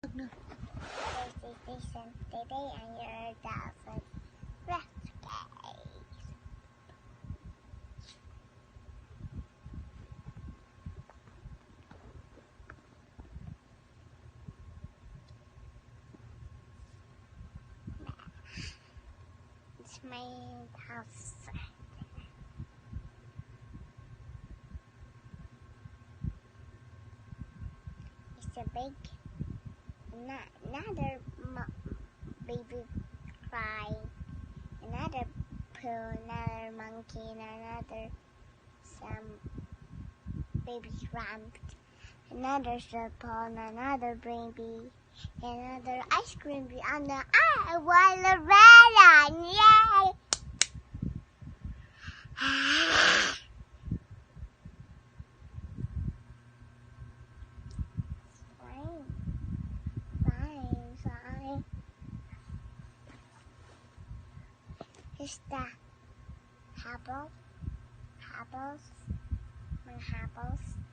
PlayStation today and your dolphin rescues. It's my house. It's a big another baby crying, another pool, another monkey, and another some baby shrimp, another circle, another baby, another ice cream, and I want a red one, yay! Here's the apples, my apples.